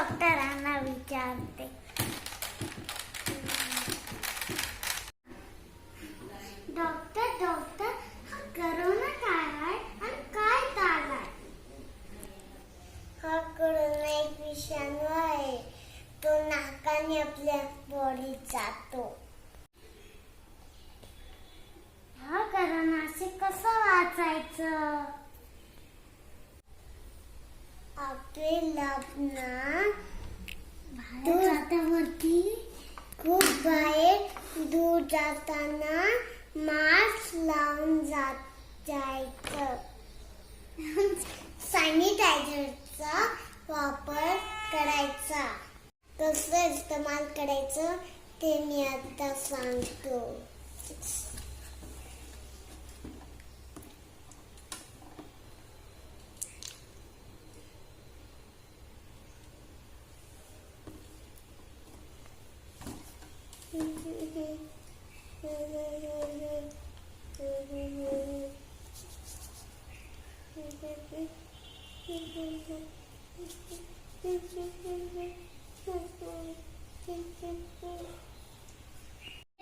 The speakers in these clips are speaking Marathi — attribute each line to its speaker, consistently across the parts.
Speaker 1: डॉक्टरांना विचारते. डॉक्टर हा करोना काय आहे आणि काय झालाय? हा करोना एक विषाणू आहे. तो नाकाने आपल्या बॉडीत जातो. हा करोनाशी कसं वाचायचं? आपल्याला खूप बाहेर दूर जाताना मास्क लावून जायचं. सॅनिटायझरचा वापर करायचा. कसं इस्तेमाल करायचं ते मी आता सांगतो.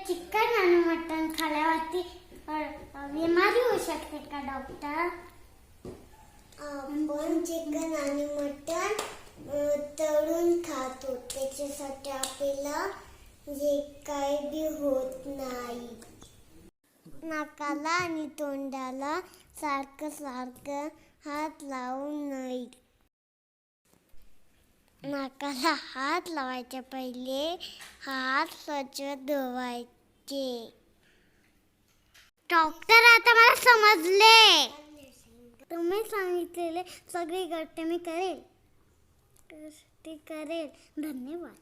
Speaker 1: चिकन आणि मटण खाल्यावरती बिमारी होऊ शकते का डॉक्टर? आपण चिकन आणि मटण तळून खातो, त्याच्यासाठी आपल्याला जे काही बी होत नाही. नाकाला आणि तोंडाला सारखं हात लावू नये. नाकाला हात लावायच्या पहिले हात स्वच्छ धुवायचे. डॉक्टर आता मला समजले. तुम्ही सांगितलेले सगळी गोष्ट मी करेल. धन्यवाद.